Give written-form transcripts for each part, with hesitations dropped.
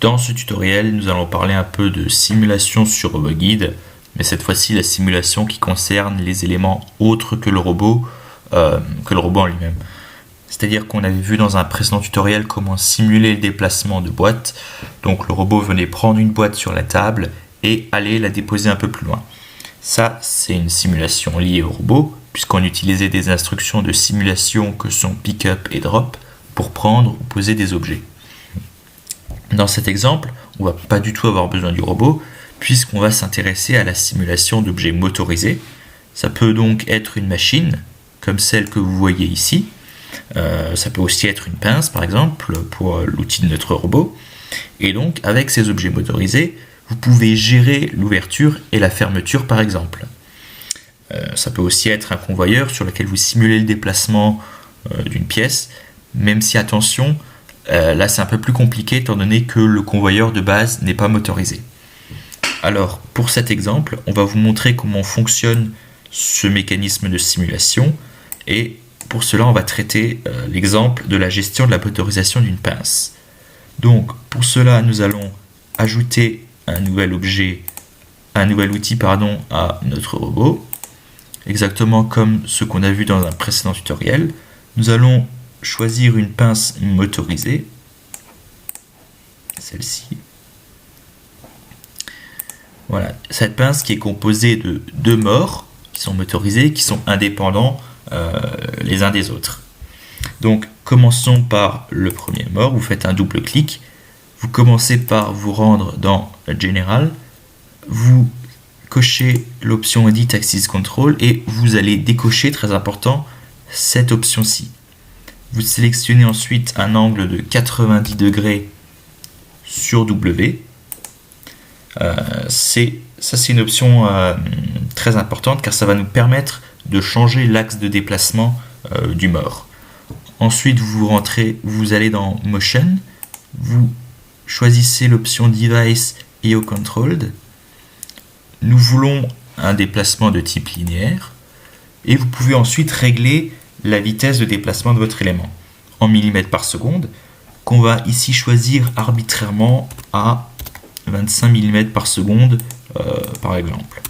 Dans ce tutoriel, nous allons parler un peu de simulation sur RoboGuide, mais cette fois-ci la simulation qui concerne les éléments autres que le robot en lui-même. C'est-à-dire qu'on avait vu dans un précédent tutoriel comment simuler le déplacement de boîtes. Donc le robot venait prendre une boîte sur la table et aller la déposer un peu plus loin. Ça, c'est une simulation liée au robot, puisqu'on utilisait des instructions de simulation que sont pick-up et drop pour prendre ou poser des objets. Dans cet exemple, on ne va pas du tout avoir besoin du robot, puisqu'on va s'intéresser à la simulation d'objets motorisés. Ça peut donc être une machine, comme celle que vous voyez ici. Ça peut aussi être une pince, par exemple, pour l'outil de notre robot. Et donc, avec ces objets motorisés, vous pouvez gérer l'ouverture et la fermeture, par exemple. Ça peut aussi être un convoyeur sur lequel vous simulez le déplacement d'une pièce, même si, attention, là c'est un peu plus compliqué étant donné que le convoyeur de base n'est pas motorisé. Alors, pour cet exemple, on va vous montrer comment fonctionne ce mécanisme de simulation, et pour cela, on va traiter l'exemple de la gestion de la motorisation d'une pince. Donc, pour cela, nous allons ajouter un nouvel outil à notre robot, exactement comme ce qu'on a vu dans un précédent tutoriel. Nous allons choisir une pince motorisée, celle-ci. Voilà, cette pince qui est composée de deux morts qui sont motorisés, qui sont indépendants les uns des autres. Donc, commençons par le premier mort. Vous faites un double clic. Vous commencez par vous rendre dans General. Vous cochez l'option Edit Axis Control et vous allez décocher, très important, cette option-ci. Vous sélectionnez ensuite un angle de 90 degrés sur W. C'est une option très importante car ça va nous permettre de changer l'axe de déplacement du mort. Ensuite, vous allez dans Motion, vous choisissez l'option Device IO Controlled. Nous voulons un déplacement de type linéaire et vous pouvez ensuite régler la vitesse de déplacement de votre élément en millimètres par seconde, qu'on va ici choisir arbitrairement à 25 mm par seconde, par exemple.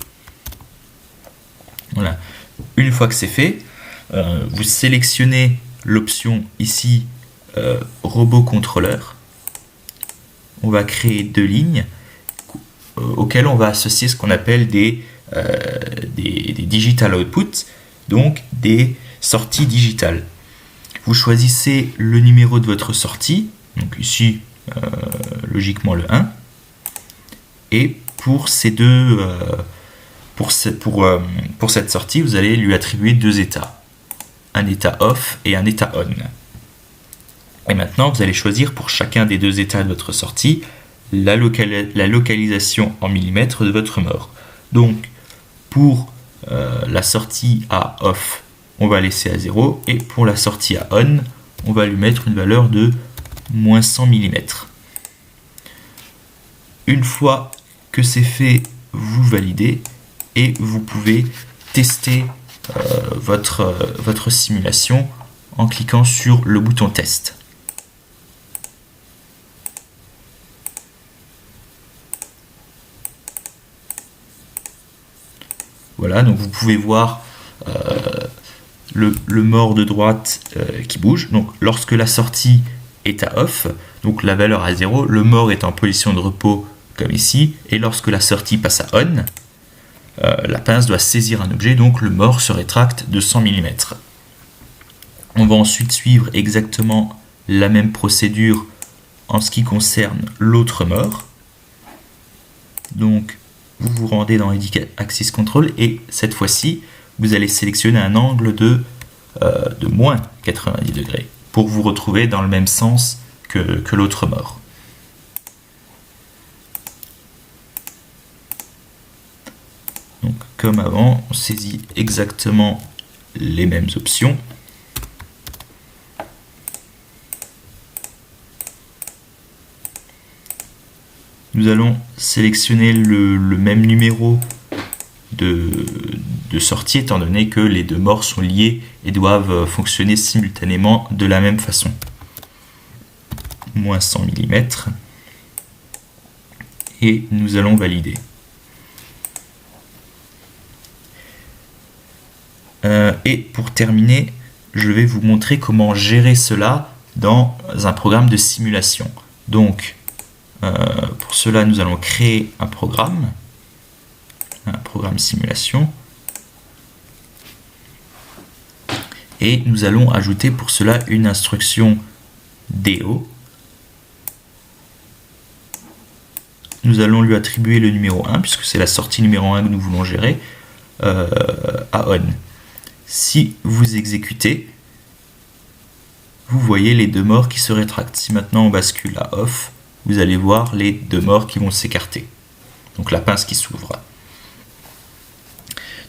Voilà. Une fois que c'est fait, vous sélectionnez l'option ici Robot Contrôleur. On va créer deux lignes auxquelles on va associer ce qu'on appelle des digital outputs, donc des sorties digitales. Vous choisissez le numéro de votre sortie, donc ici logiquement le 1, et pour ces deux pour cette sortie, vous allez lui attribuer deux états, un état off et un état on. Et maintenant, vous allez choisir pour chacun des deux états de votre sortie la localisation en millimètres de votre mort. Donc, pour la sortie à off, on va laisser à 0, et pour la sortie à on, on va lui mettre une valeur de moins 100 mm. Une fois que c'est fait, vous validez, et vous pouvez tester votre simulation en cliquant sur le bouton test. Voilà, donc vous pouvez voir le mort de droite qui bouge. Donc lorsque la sortie est à off, donc la valeur à 0, le mort est en position de repos comme ici, et lorsque la sortie passe à on, la pince doit saisir un objet, donc le mort se rétracte de 100 mm. On va ensuite suivre exactement la même procédure en ce qui concerne l'autre mort. Donc, vous vous rendez dans Edit Axis Control et cette fois-ci, vous allez sélectionner un angle de moins 90 degrés pour vous retrouver dans le même sens que l'autre mort. Donc, comme avant, on saisit exactement les mêmes options. Nous allons sélectionner le même numéro de sortie, étant donné que les deux morts sont liés et doivent fonctionner simultanément de la même façon. Moins 100 mm. et nous allons valider. Et pour terminer, je vais vous montrer comment gérer cela dans un programme de simulation. Donc, pour cela, nous allons créer un programme simulation, et nous allons ajouter pour cela une instruction DO. Nous allons lui attribuer le numéro 1, puisque c'est la sortie numéro 1 que nous voulons gérer, à on. Si vous exécutez, vous voyez les deux morts qui se rétractent. Si maintenant on bascule à off, vous allez voir les deux morts qui vont s'écarter. Donc la pince qui s'ouvre.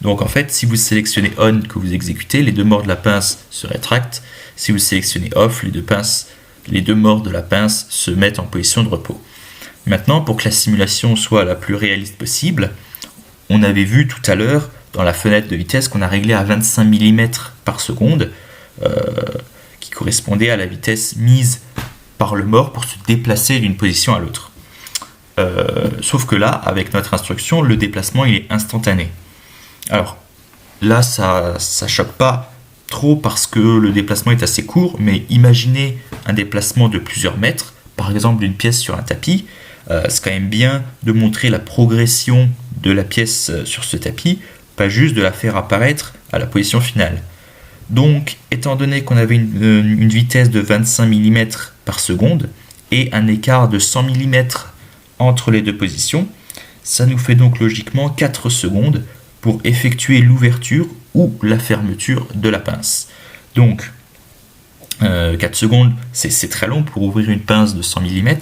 Donc en fait, si vous sélectionnez on que vous exécutez, les deux morts de la pince se rétractent. Si vous sélectionnez off, les deux morts de la pince se mettent en position de repos. Maintenant, pour que la simulation soit la plus réaliste possible, on avait vu tout à l'heure dans la fenêtre de vitesse qu'on a réglé à 25 mm par seconde, qui correspondait à la vitesse mise par le mort pour se déplacer d'une position à l'autre. Sauf que là, avec notre instruction, le déplacement il est instantané. Alors là, ça choque pas trop parce que le déplacement est assez court, mais imaginez un déplacement de plusieurs mètres, par exemple d'une pièce sur un tapis. C'est quand même bien de montrer la progression de la pièce sur ce tapis, pas juste de la faire apparaître à la position finale. Donc, étant donné qu'on avait une vitesse de 25 mm par seconde et un écart de 100 mm entre les deux positions, ça nous fait donc logiquement 4 secondes pour effectuer l'ouverture ou la fermeture de la pince. Donc, 4 secondes, c'est très long pour ouvrir une pince de 100 mm,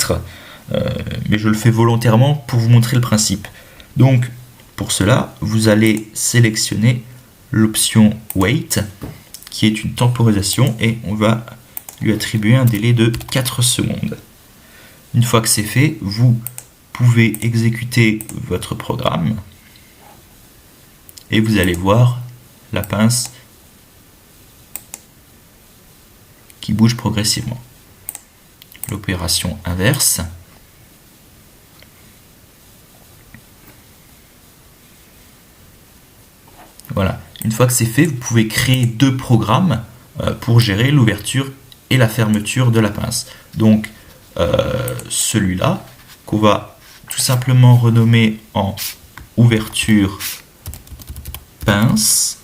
mais je le fais volontairement pour vous montrer le principe. Donc, pour cela, vous allez sélectionner l'option Wait, qui est une temporisation, et on va lui attribuer un délai de 4 secondes. Une fois que c'est fait, vous pouvez exécuter votre programme, et vous allez voir la pince qui bouge progressivement. L'opération inverse. Voilà. Une fois que c'est fait, vous pouvez créer deux programmes pour gérer l'ouverture et la fermeture de la pince. Donc, celui-là, qu'on va tout simplement renommer en ouverture pince,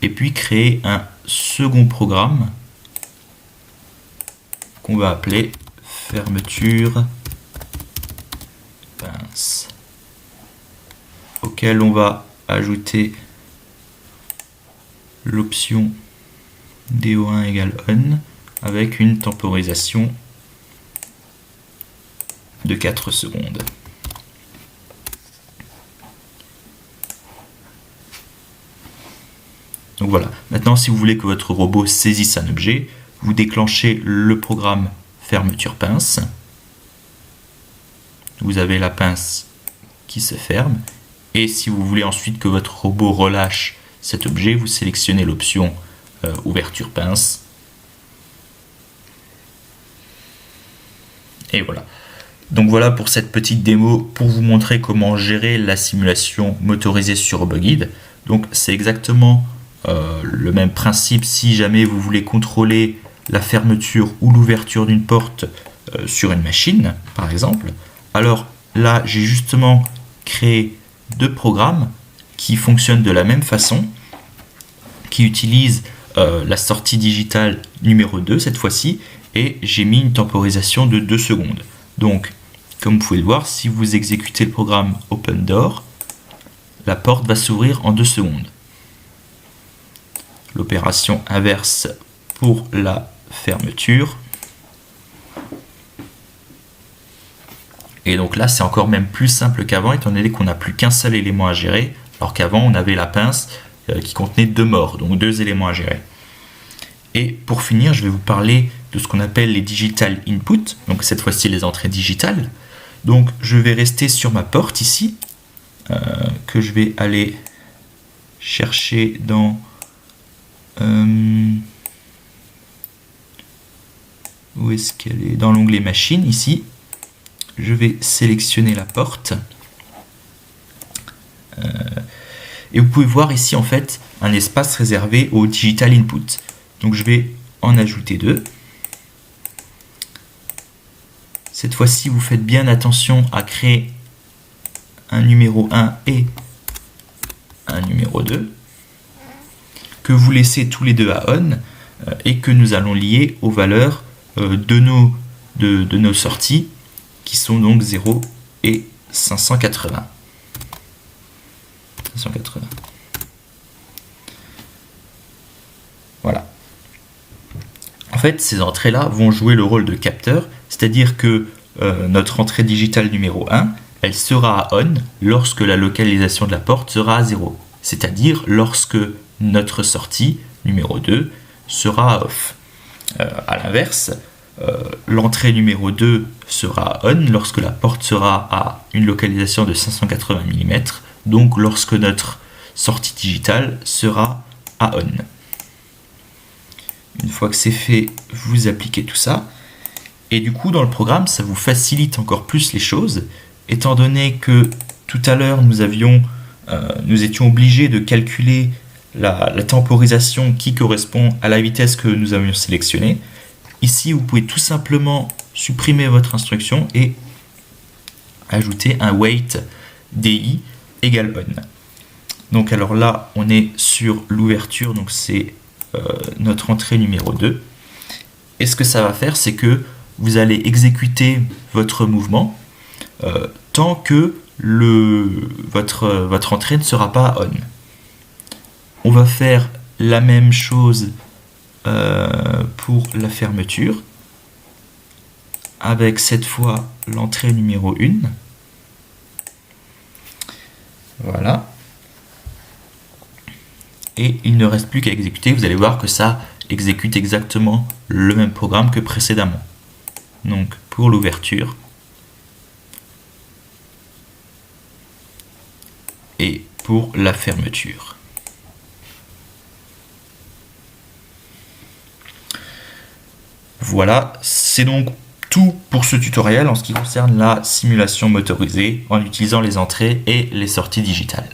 et puis créer un second programme qu'on va appeler fermeture pince, auquel on va ajouter l'option DO1 égale on avec une temporisation de 4 secondes. Donc voilà, maintenant si vous voulez que votre robot saisisse un objet, vous déclenchez le programme fermeture pince. Vous avez la pince qui se ferme, et si vous voulez ensuite que votre robot relâche cet objet, vous sélectionnez l'option ouverture pince. Et voilà. Donc voilà pour cette petite démo pour vous montrer comment gérer la simulation motorisée sur RoboGuide. Donc c'est exactement le même principe si jamais vous voulez contrôler la fermeture ou l'ouverture d'une porte sur une machine, par exemple. Alors là, j'ai justement créé deux programmes qui fonctionnent de la même façon, qui utilisent la sortie digitale numéro 2 cette fois-ci, et j'ai mis une temporisation de 2 secondes. Donc, comme vous pouvez le voir, si vous exécutez le programme Open Door, la porte va s'ouvrir en 2 secondes. L'opération inverse pour la fermeture. Et donc là, c'est encore même plus simple qu'avant, étant donné qu'on n'a plus qu'un seul élément à gérer, alors qu'avant, on avait la pince qui contenait 2 morts, donc 2 éléments à gérer. Et pour finir, je vais vous parler de ce qu'on appelle les digital input, donc cette fois-ci les entrées digitales. Donc je vais rester sur ma porte ici, que je vais aller chercher dans Où est-ce qu'elle est? Dans l'onglet machine, ici. Je vais sélectionner la porte. Et vous pouvez voir ici en fait un espace réservé au digital input. Donc je vais en ajouter 2. Cette fois-ci, vous faites bien attention à créer un numéro 1 et un numéro 2, que vous laissez tous les deux à on, et que nous allons lier aux valeurs de nos sorties, qui sont donc 0 et 580. Voilà. En fait, ces entrées-là vont jouer le rôle de capteur, c'est-à-dire que notre entrée digitale numéro 1, elle sera à on lorsque la localisation de la porte sera à 0, c'est-à-dire lorsque notre sortie numéro 2 sera à off. À l'inverse, l'entrée numéro 2 sera à on lorsque la porte sera à une localisation de 580 mm, donc lorsque notre sortie digitale sera à on. Une fois que c'est fait, vous appliquez tout ça. Et du coup, dans le programme, ça vous facilite encore plus les choses, étant donné que tout à l'heure, nous étions obligés de calculer la temporisation qui correspond à la vitesse que nous avions sélectionnée. Ici, vous pouvez tout simplement supprimer votre instruction et ajouter un wait di égale on. Donc alors là, on est sur l'ouverture, donc c'est notre entrée numéro 2. Et ce que ça va faire, c'est que vous allez exécuter votre mouvement tant que votre entrée ne sera pas on. On va faire la même chose pour la fermeture, avec cette fois l'entrée numéro 1. Voilà. Et il ne reste plus qu'à exécuter. Vous allez voir que ça exécute exactement le même programme que précédemment. Donc pour l'ouverture et pour la fermeture. Voilà, c'est donc tout pour ce tutoriel en ce qui concerne la simulation motorisée en utilisant les entrées et les sorties digitales.